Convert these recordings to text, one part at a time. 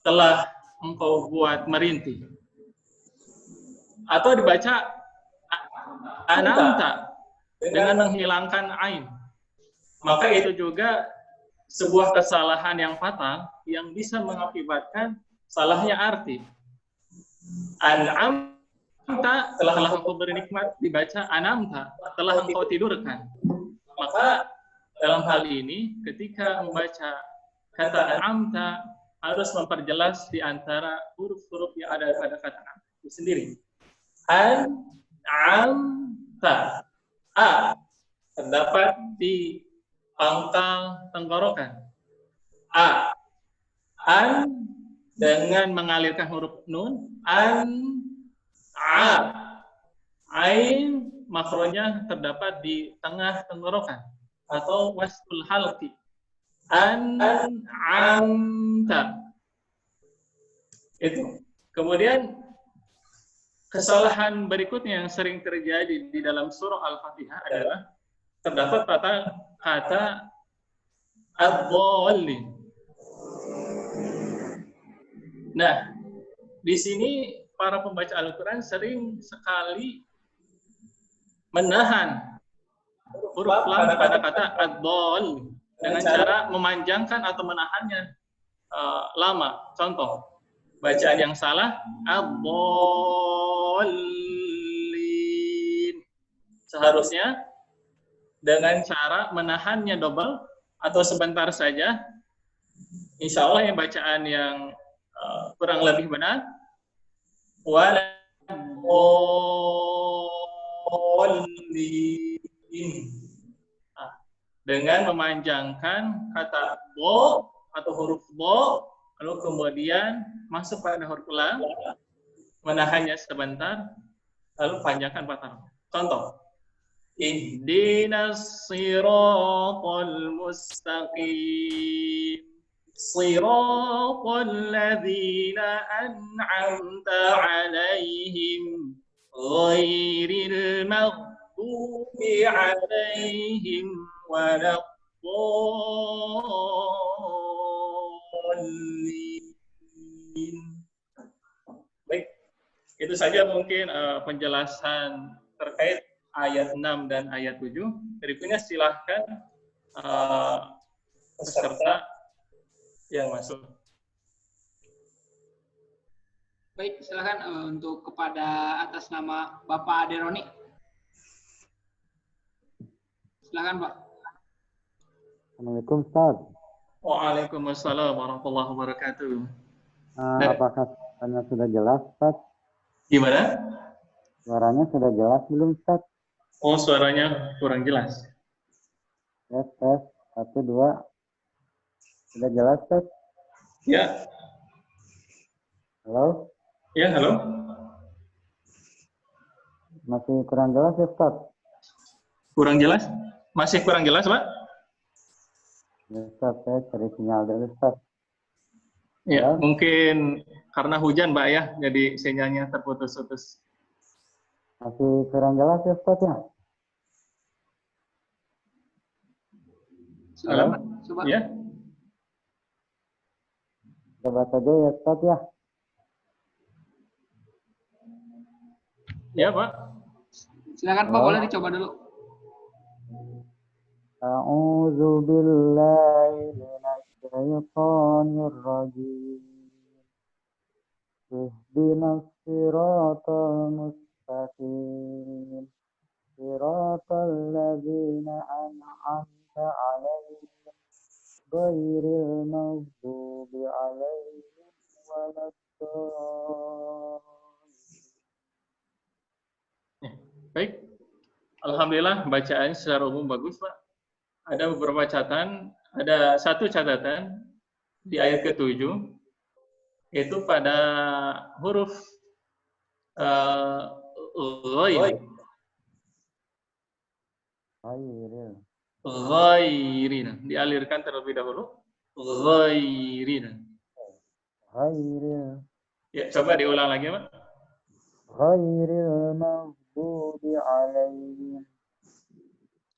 telah engkau buat merintih. Atau dibaca an'amta dengan menghilangkan ain. Maka itu juga sebuah kesalahan yang fatal yang bisa mengakibatkan salahnya arti. An'amta telah engkau beri nikmat, dibaca an'amta telah engkau tidurkan. Maka dalam hal ini ketika membaca kata an'amta harus memperjelas di antara huruf-huruf yang ada pada kata an'amta itu sendiri. An'amta, a terdapat di pangkal tenggorokan. An dengan mengalirkan huruf nun. Ain makronya terdapat di tengah tenggorokan atau wasful halqi. An'amta. Itu. Kemudian kesalahan berikutnya yang sering terjadi di dalam surah Al-Fatihah adalah terdapat kata ad-dallin. Nah, di sini para pembaca Al-Quran sering sekali menahan huruf lam pada kata ad-dall dengan cara memanjangkan atau menahannya lama. Contoh, bacaan yang salah ad-dallin. Seharusnya dengan cara menahannya double atau sebentar saja. Insya Allah yang bacaan yang kurang lebih benar dengan memanjangkan kata bo atau huruf bo, lalu kemudian masuk pada huruf lam, menahannya sebentar, lalu panjangkan patah. Contoh, ihdinas siratal mustaqim. Siratal ladzina an'amta 'alaihim ghairil maghdubi 'alaihim waladdallin. Baik, itu saja mungkin penjelasan terkait ayat 6 dan ayat 7. Berikutnya silahkan peserta yang masuk. Baik, silakan untuk kepada atas nama Bapak Aderoni. Silakan, Pak. Assalamualaikum, Ustaz. Waalaikumsalam warahmatullahi wabarakatuh. Apakah suaranya sudah jelas, Ustaz? Gimana? Suaranya sudah jelas belum, Ustaz? Oh, suaranya kurang jelas. Tes, tes. 1, 2. Sudah jelas, Ustaz? Ya. Halo? Ya, halo. Masih kurang jelas ya, Ustaz? Kurang jelas? Masih kurang jelas, Pak? Ya, Ustaz, saya cari sinyal dulu, Ustaz. Ya, mungkin karena hujan, Pak ya, jadi sinyalnya terputus-putus. Masih kurang jelas ya, Ustaz ya? Halo? Coba. Ya. Coba saja ya, Ustaz ya. Ya, Pak. Silakan, Pak, boleh dicoba dulu. A'udzu billahi minasy syaithanir rajim. Ihdinas siratal mustaqim. Siratal ladzina an'amta 'alaihim ghairil maghdubi 'alaihim waladdallin. Baik. Alhamdulillah bacaan secara umum bagus, Pak. Ada beberapa catatan, ada satu catatan di ayat ke-7 itu pada huruf ghair. Ghairin. Dialirkan terlebih dahulu. Ghairin. Ya, coba diulang lagi, Pak. Ghairil maghdubi 'alaihim.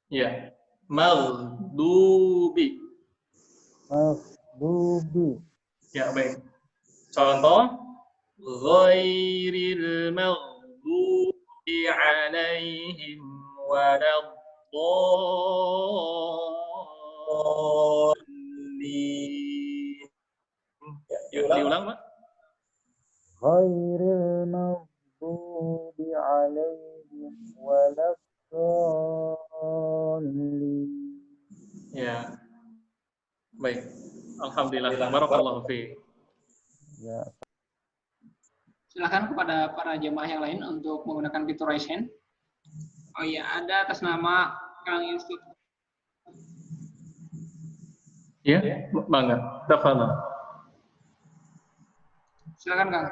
Ya. Maghdubi. Maghdubi. Ya, baik. Contoh, ghairil maghdubi alaihim waladdallin. Ya, diulang, Pak. Ghairil maghdubi alaihim waladdallin. Ya. Baik. Alhamdulillah. Barakallahu fiik. Ya. Silakan kepada para jemaah yang lain untuk menggunakan fitur raise hand. Oh iya, ada atas nama Kang Yusuf. Ya, bangga. Tafadhol. Silakan Kang.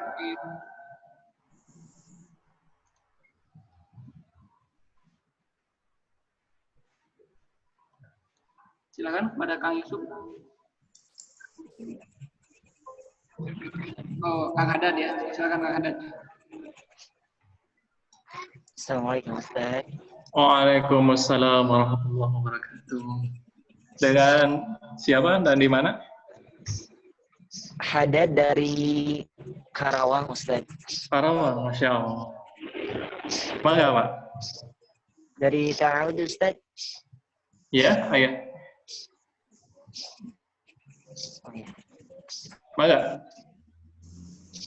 Silakan kepada Kang Yusuf. Oh, Kang Haddad ya. Silakan Kang Haddad. Assalamualaikum Ustaz. Waalaikumsalam warahmatullahi wabarakatuh. Dengan siapa dan di mana? Haddad dari Karawang Ustaz. Karawang, Masya Allah. Bangga, Pak. Dari Ta'awud Ustaz. Ya, ayah. Oh, ya. Bangga.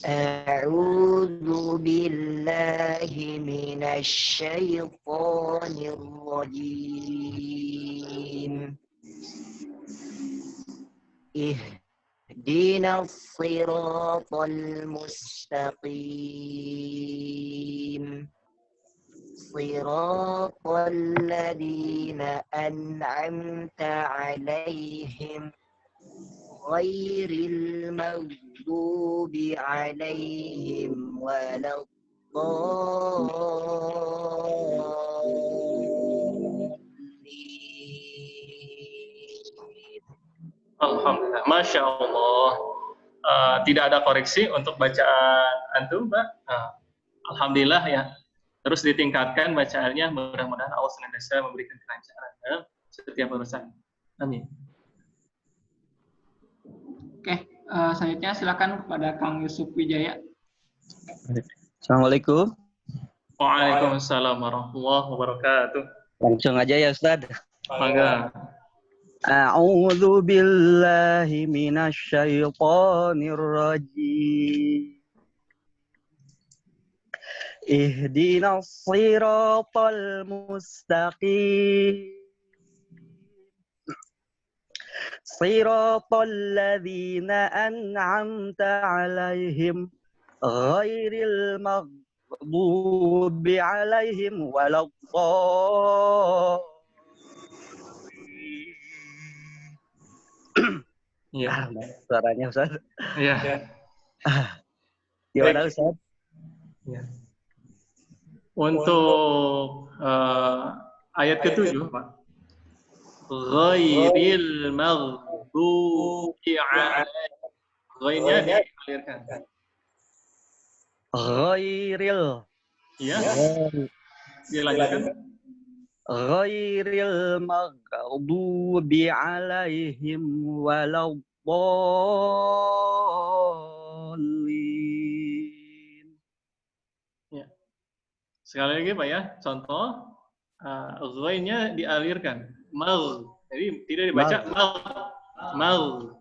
A'udzu billahi minasy syaithanir rajim. Ihdinas siratal mustaqim. Siratal ladzina an'amta 'alaihim ghairil maghdubi 'alaihim waladdallin. Alhamdulillah. Masya Allah. Tidak ada koreksi untuk bacaan antum, Pak. Alhamdulillah ya. Terus ditingkatkan bacaannya. Mudah-mudahan Allah senantiasa memberikan kelancaran dalam setiap urusan. Amin. Oke, selanjutnya silakan kepada Kang Yusuf Wijaya. Assalamualaikum. Waalaikumsalam warahmatullahi wabarakatuh. Langsung aja ya Ustaz. Mangga. A'udzu billahi minasy syaithanir rajim. Ihdinas siratal mustaqim. Siratal ladzina an'amta 'alaihim ghairil maghdubi 'alaihim waladdallin. Iya. Suaranya Ustaz. Iya. Gimana Ustaz? Ya. Untuk ayat ke-7, Pak. Ghairil maghdubi 'alaihim. Ghairnya dialirkan. Ghairil. Iya. Dilanjutkan. Ghairil maghdubi 'alaihim waladdallin. Ya. Sekali lagi Pak ya, contoh ghainnya dialirkan. Mag. Jadi tidak dibaca mag. Mag.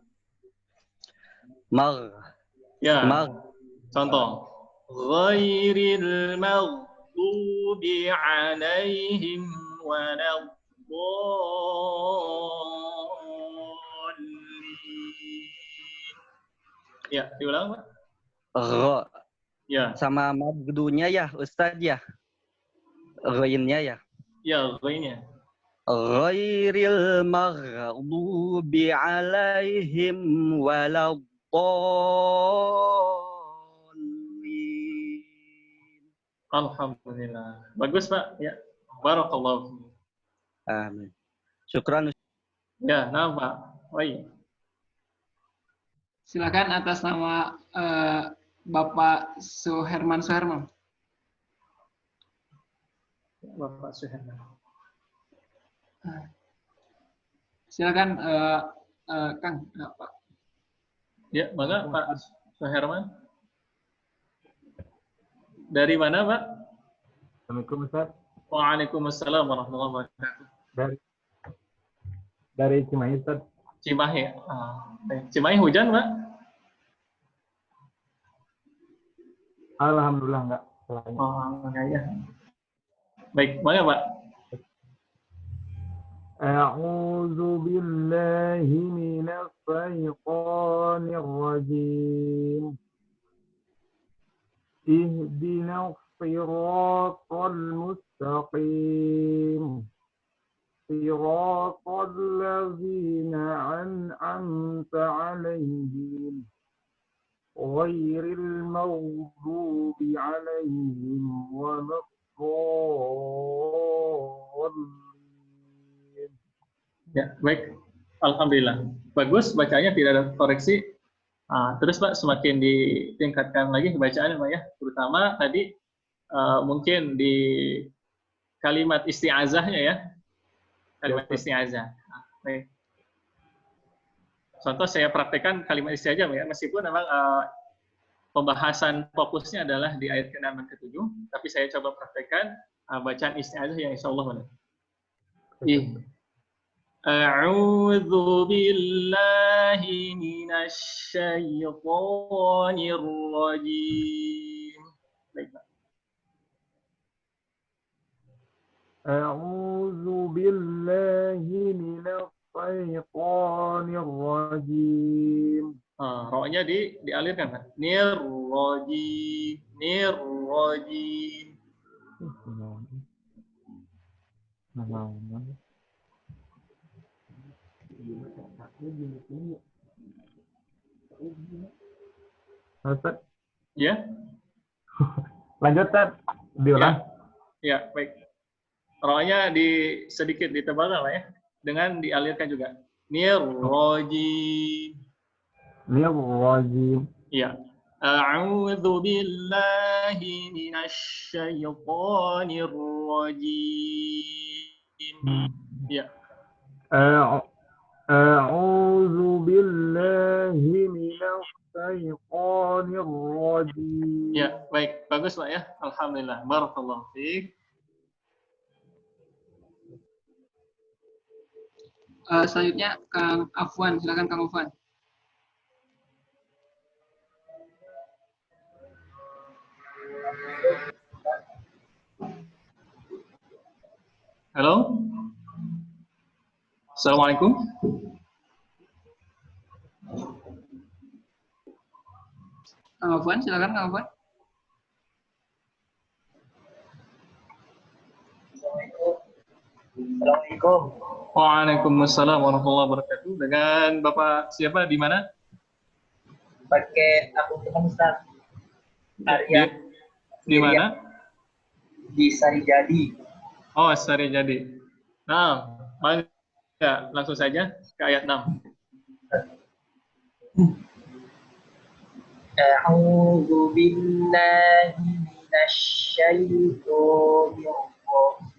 Mag. Ya. Mag. Contoh. Ghairil maghdubi 'alaihim waladdallin. Ya, diulang, Pak. Gha. Ya. Sama magdunya ya, Ustaz ya. Ghainnya ya. Ya, ghainnya. Ghairil maghdubi 'alaihim waladdallin. Alhamdulillah. Bagus, Pak. Ya. Barakallahu fiik. Amin. Syukran. Ya, nah, Pak. Oh iya. Silakan atas nama Bapak Suherman. Bapak Suherman. Silakan Kang. Pak. Ya, maka Pak Pak Herman? Dari mana, Pak? Assalamualaikum Ustaz. Waalaikumsalam warahmatullahi wabarakatuh. Dari Cimahi Ustaz. Cimahi. Cimahi hujan, Pak? Alhamdulillah enggak. Ya. Baik, mana Pak? A'udzu billahi minasy syaithanir rajim. Ihdinas siratal mustaqim. Siratal ladzina an'amta 'alaihim. Ghairil maghdubi 'alaihim waladdallin. Ya, baik. Alhamdulillah. Bagus, bacanya tidak ada koreksi. Terus Pak, semakin ditingkatkan lagi bacaannya Pak ya. Terutama tadi mungkin di kalimat isti'azahnya ya. Kalimat isti'azah. Baik. Contoh saya praktekkan kalimat isti'azah ya, meskipun memang pembahasan fokusnya adalah di ayat ke-6 dan ke-7, tapi saya coba praktekkan bacaan isti'azah yang insya Allah benar. A'udzu billahi minasy syaithanir rajim. Baik, Pak. A'udzu billahi minasy syaithanir rajim. Ro-nya dialirkan, Pak. Nir-rajim, nir-rajim. Ustaz, Ya? lanjut Ustaz, diulang. Ya, baik. Ro-nya sedikit ditebalkan lah ya, dengan dialirkan juga. Nir-rajim. Nir-rajim. Ya. A'udzu billahi minasy syaithanir rajim. Ya. A'udzu billahi minasy syaithanir rajim. Ya, baik. Bagus, Pak ya. Alhamdulillah. Barakallahu fiik. Selanjutnya Kang Afwan, silakan Kang Afwan. Halo. Assalamualaikum. Kang Afwan, silakan Kang Afwan. Assalamualaikum. Waalaikumsalam warahmatullahi wabarakatuh. Dengan Bapak siapa di mana? Pakai akun teman Ustaz. Arya. Di mana? Di Sarijadi. Oh, Sari Jadi. Nah, ya, langsung saja ke ayat 6. A'udzu billahi minasy syaithanir rajim.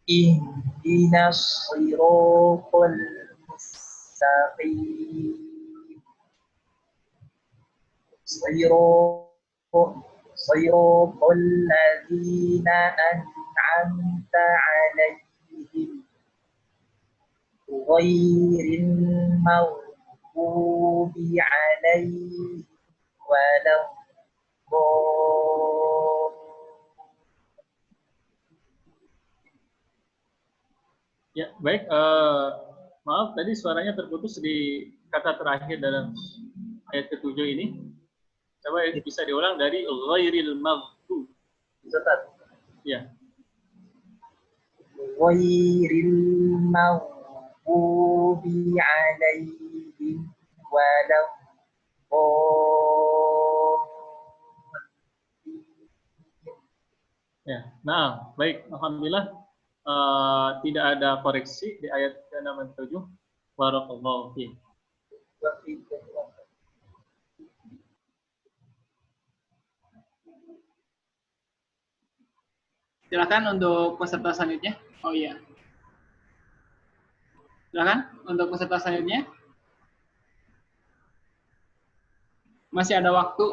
Ihdinas siratal mustaqim. Siratal ladzina an'amta 'alaihim ghairil maghdubi 'alaihim waladdallin. Ya, baik. Maaf, tadi suaranya terputus di kata terakhir dalam ayat ke-7 ini. Coba bisa diulang dari ghairil maghdub. Ustaz. Ya. Ghairil maghdubi 'alaihim waladdallin. Ya. Nah, baik. Alhamdulillah tidak ada koreksi di ayat ke-6 dan 7. Barakallahu fiik. Silakan untuk peserta selanjutnya. Oh iya. Silakan untuk peserta selanjutnya. Masih ada waktu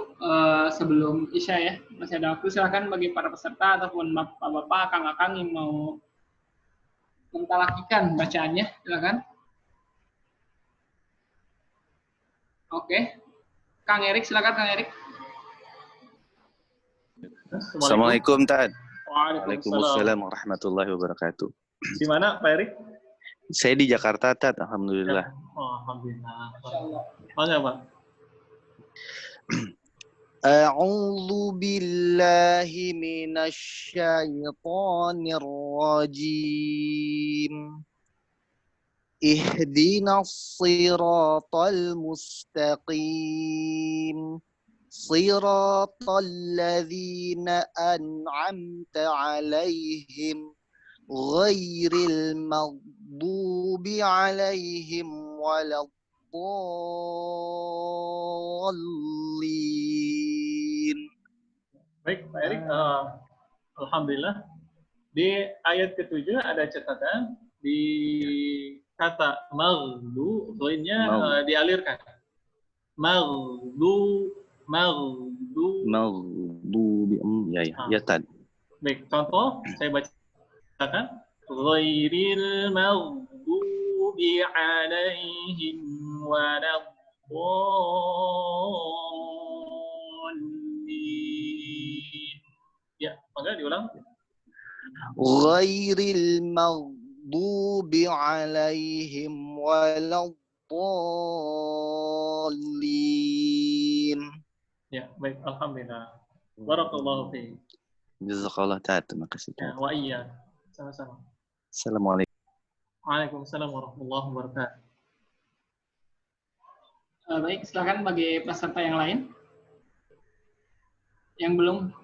sebelum Isya ya. Masih ada waktu, silakan bagi para peserta ataupun bapak-bapak, akang-akang yang mau mentalakikan bacaannya, silakan. Oke. Kang Erik, silakan Kang Erik. Assalamualaikum Tad. Waalaikumsalam. Waalaikumsalam warahmatullahi wabarakatuh. Di mana Pak Erik? Saya di Jakarta Tad, alhamdulillah. Oh, alhamdulillah. Bangga Pak. A'udzu billahi minasy syaithanir rajim. Ihdinas siratal mustaqim. Siratal ladzina an'amta 'alaihim ghairil maghdubi 'alaihim waladdallin. Baik, Pak Erik. Alhamdulillah. Di ayat ke-7 ada catatan di kata maghdu, ghainnya dialirkan. Maghdu. Ya Tad. Baik, contoh saya bacakan. Ghairil maghdubi 'alaihim waladdallin. Ya, maka diulang. Ghairil maghdubi 'alaihim waladdallin. Ya, baik, alhamdulillah. Barakallahu fiik. Jazakallah Tad. Terima kasih Ya, Tad. wa iya. Sama-sama. Assalamualaikum. Waalaikumsalam warahmatullahi wabarakatuh. Baik, silakan bagi peserta yang lain. Yang belum.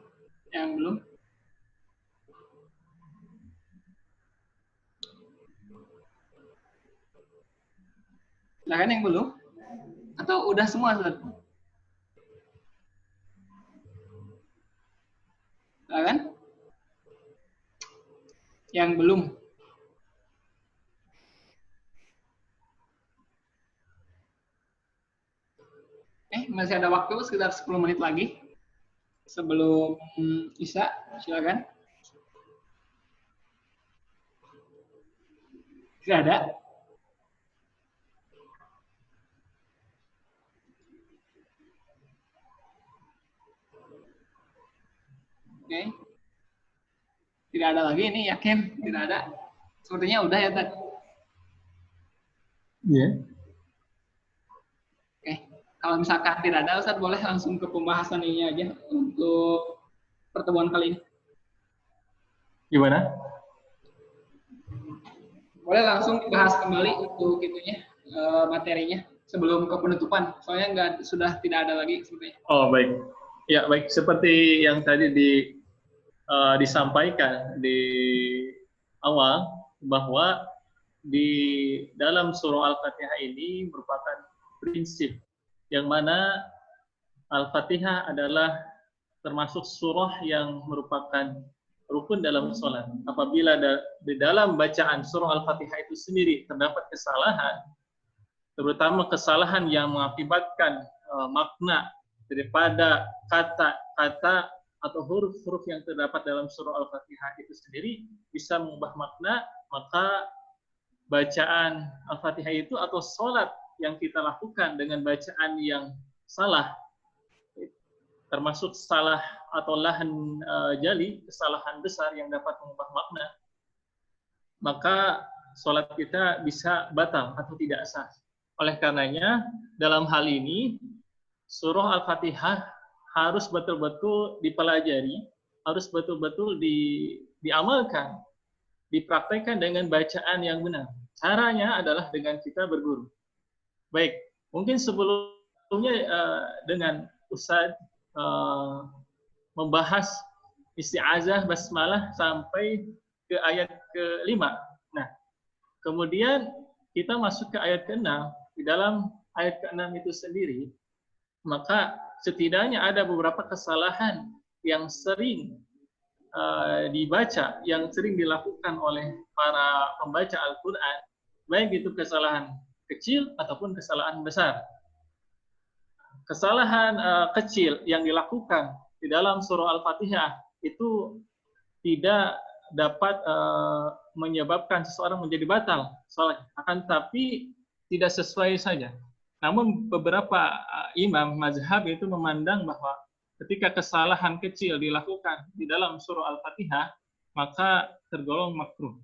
Silakan yang belum. Atau udah semua, Ustaz? Silakan. Yang belum. Masih ada waktu sekitar 10 menit lagi sebelum Isya, silakan. Tidak ada? Oke. Tidak ada lagi, ini yakin? Tidak ada? Sepertinya udah ya, Tad? Iya. Oke. Kalau misalkan tidak ada, Ustaz boleh langsung ke pembahasan ini aja untuk pertemuan kali ini. Gimana? Boleh langsung dibahas kembali untuk itunya, materinya sebelum ke penutupan. Soalnya sudah tidak ada lagi sepertinya. Oh, baik. Ya, baik. Seperti yang tadi disampaikan di awal, bahwa di dalam surah Al-Fatihah ini merupakan prinsip yang mana Al-Fatihah adalah termasuk surah yang merupakan rukun dalam sholat. Apabila di dalam bacaan surah Al-Fatihah itu sendiri terdapat kesalahan, terutama kesalahan yang mengakibatkan makna daripada kata-kata atau huruf-huruf yang terdapat dalam surah Al-Fatihah itu sendiri bisa mengubah makna, maka bacaan Al-Fatihah itu atau sholat yang kita lakukan dengan bacaan yang salah, termasuk salah atau lahan jali, kesalahan besar yang dapat mengubah makna, maka sholat kita bisa batal atau tidak sah. Oleh karenanya, dalam hal ini, surah Al-Fatihah harus betul-betul dipelajari, harus betul-betul diamalkan, dipraktekkan dengan bacaan yang benar. Caranya adalah dengan kita berguru. Baik, mungkin sebelumnya dengan Ustadz membahas isti'azah basmalah sampai ke ayat ke-5. Nah, kemudian kita masuk ke ayat ke-6. Di dalam ayat ke-6 itu sendiri, maka setidaknya ada beberapa kesalahan yang sering dibaca, yang sering dilakukan oleh para pembaca Al-Quran, baik itu kesalahan kecil ataupun kesalahan besar. kesalahan kecil yang dilakukan di dalam surah Al-Fatihah itu tidak dapat menyebabkan seseorang menjadi batal salat, akan tetapi tidak sesuai saja. Namun beberapa imam mazhab itu memandang bahwa ketika kesalahan kecil dilakukan di dalam surah Al-Fatihah, maka tergolong makruh.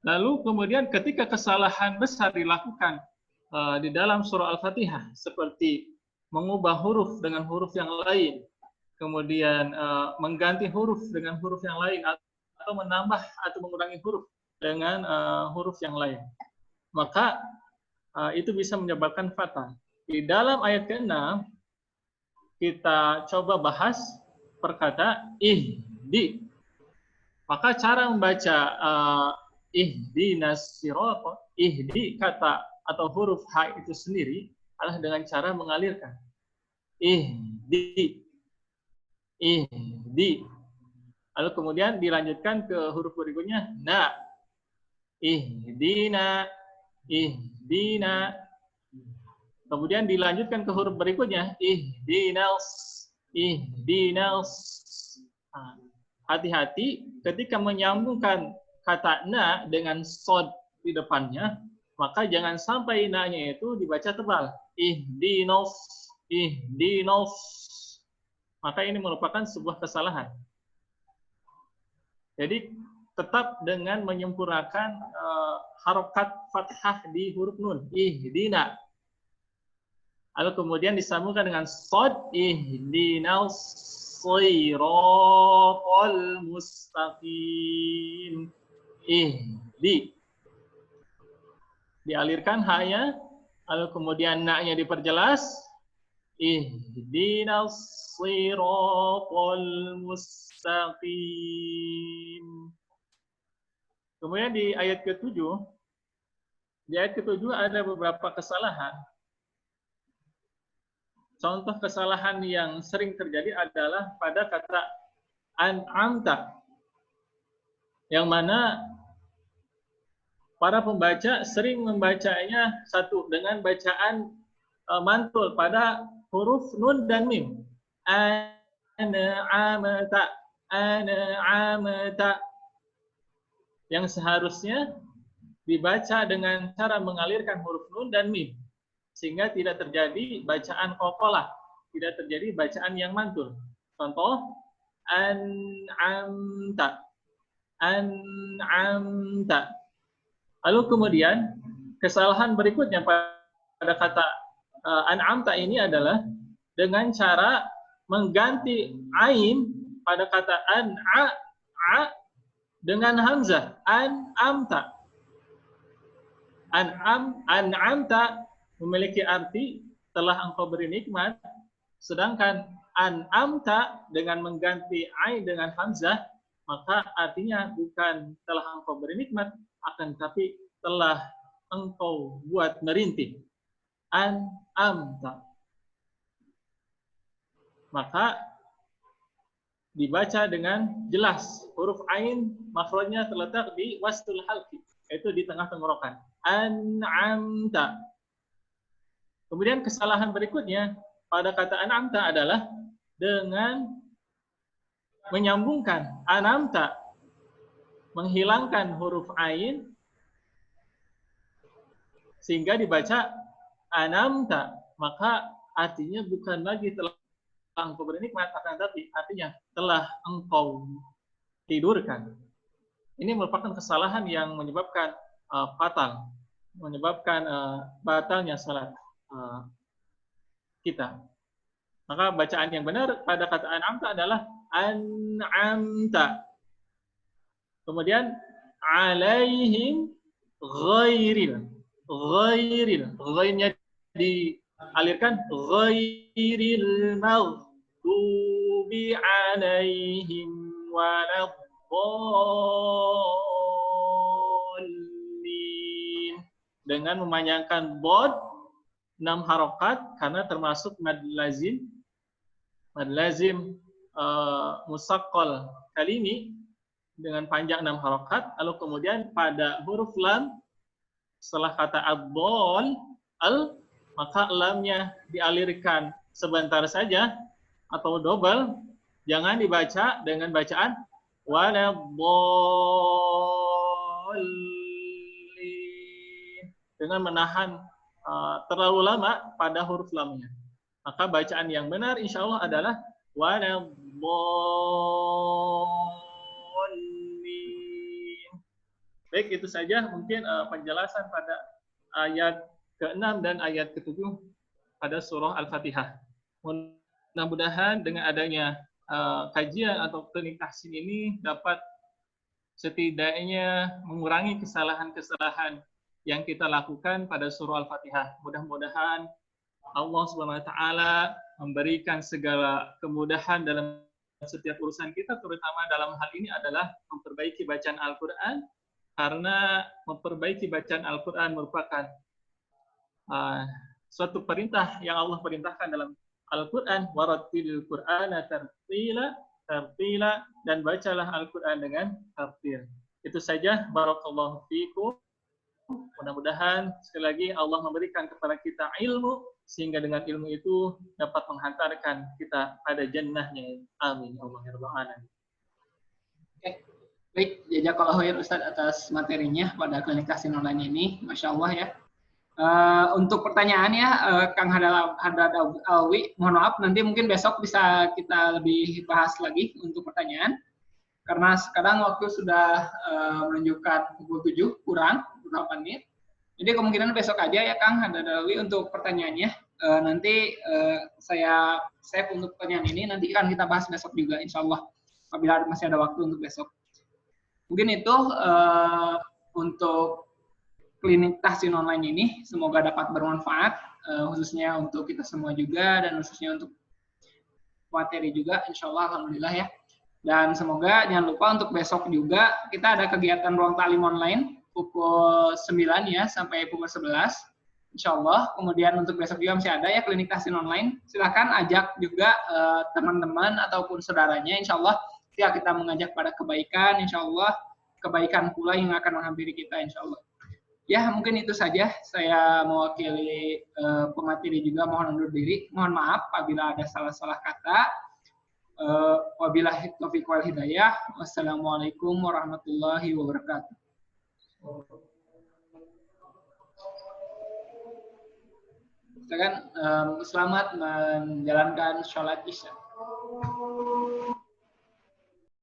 Lalu kemudian ketika kesalahan besar dilakukan di dalam surah Al-Fatihah, seperti mengubah huruf dengan huruf yang lain, kemudian mengganti huruf dengan huruf yang lain, atau menambah atau mengurangi huruf dengan huruf yang lain, maka itu bisa menyebabkan fatal. Di dalam ayat ke-6 kita coba bahas perkata ihdi. Maka cara membaca ihdinas sirata, ihdi kata atau huruf H itu sendiri adalah dengan cara mengalirkan. Ihdi. Ihdi. Lalu kemudian dilanjutkan ke huruf berikutnya na. Ihdina. Ihdina. Kemudian dilanjutkan ke huruf berikutnya ihdinas. Ihdinas. Hati-hati ketika menyambungkan kata na dengan sod di depannya, maka jangan sampai na-nya itu dibaca tebal. Ihdinas. Ihdinas. Maka ini merupakan sebuah kesalahan. Jadi tetap dengan menyempurnakan harokat fathah di huruf nun. Ihdina. Lalu kemudian disambungkan dengan sod. Ihdinas siratal mustaqim. Ihdi. Dialirkan ha-nya. Lalu kemudian na-nya diperjelas. Ihdinas siratal mustaqim. Kemudian di ayat ke-7, ada beberapa kesalahan. Contoh kesalahan yang sering terjadi adalah pada kata an'amta, yang mana para pembaca sering membacanya satu dengan bacaan mantul pada huruf nun dan mim. An'amta, an'amta. Yang seharusnya dibaca dengan cara mengalirkan huruf nun dan mim, sehingga tidak terjadi bacaan qalqalah, tidak terjadi bacaan yang mantul. Contoh an'amta, an'amta. Lalu kemudian kesalahan berikutnya pada kata an'amta ini adalah dengan cara mengganti ain pada kata an'a dengan hamzah. An'amta. An'amta memiliki arti telah engkau beri nikmat, sedangkan an'amta dengan mengganti ain dengan hamzah, maka artinya bukan telah engkau beri nikmat, akan tapi telah engkau buat merintih. An'amta. Maka dibaca dengan jelas. Huruf ain makhrajnya terletak di wastul halqi, yaitu di tengah tenggorokan. An'amta. Kemudian kesalahan berikutnya pada kata an'amta adalah dengan menyambungkan an'amta, menghilangkan huruf ain sehingga dibaca an'amta, maka artinya bukan lagi telah engkau beri nikmat, akan tetapi artinya telah engkau tidurkan. Ini merupakan kesalahan yang menyebabkan fatal, menyebabkan batalnya salat kita. Maka bacaan yang benar pada kata an'amta adalah an'amta. Kemudian alaihim ghairil. Ghairil. Ghairnya dialirkan ghairil maghdubi alaihim waladdallin. Dengan memanjangkan bod 6 harokat karena termasuk mad lazim. Mad lazim musaqqal kalimi dengan panjang 6 harokat. Lalu kemudian pada huruf lam setelah kata ad-dhal maka lamnya dialirkan sebentar saja atau double, jangan dibaca dengan bacaan waladdallin dengan menahan terlalu lama pada huruf lamnya. Maka bacaan yang benar insya Allah adalah waladdallin. Baik, itu saja mungkin penjelasan pada ayat ke-6 dan ayat ke-7 pada surah Al-Fatihah. Mudah-mudahan dengan adanya kajian atau klinik tahsin ini dapat setidaknya mengurangi kesalahan-kesalahan yang kita lakukan pada surah Al-Fatihah. Mudah-mudahan Allah Subhanahu wa taala memberikan segala kemudahan dalam setiap urusan kita, terutama dalam hal ini adalah memperbaiki bacaan Al-Qur'an, karena memperbaiki bacaan Al-Qur'an merupakan suatu perintah yang Allah perintahkan dalam Al-Quran, warattilil Qur'ana tartila, dan bacalah Al-Quran dengan tartil. Itu saja, barakallahu fiikum. Mudah-mudahan sekali lagi Allah memberikan kepada kita ilmu, sehingga dengan ilmu itu dapat menghantarkan kita pada jannahnya. Amin. Allahumma. Oke. Baik, jazakallahu khair Ustaz atas materinya pada klinik tahsin online ini. Masya Allah ya. Untuk pertanyaannya, Kang Haddad Alwi, mohon maaf, nanti mungkin besok bisa kita lebih bahas lagi untuk pertanyaan. Karena sekarang waktu sudah menunjukkan pukul 7 kurang beberapa menit. Jadi kemungkinan besok aja ya Kang Haddad Alwi untuk pertanyaannya. Nanti saya save untuk pertanyaan ini, nanti akan kita bahas besok juga insya Allah, apabila masih ada waktu untuk besok. Mungkin itu untuk klinik tahsin online ini, semoga dapat bermanfaat, khususnya untuk kita semua juga, dan khususnya untuk materi juga, insya Allah, alhamdulillah ya. Dan semoga jangan lupa untuk besok juga, kita ada kegiatan ruang talim online, pukul 9 ya, sampai pukul 11, insya Allah. Kemudian untuk besok juga masih ada ya, klinik tahsin online, silakan ajak juga teman-teman ataupun saudaranya, insya Allah, kita mengajak pada kebaikan, insya Allah, kebaikan pula yang akan menghampiri kita, insya Allah. Ya, mungkin itu saja. Saya mewakili pemateri juga mohon undur diri. Mohon maaf apabila ada salah-salah kata. Wabillahi taufiq wal hidayah. Wassalamualaikum warahmatullahi wabarakatuh. Silakan, selamat menjalankan sholat Isya.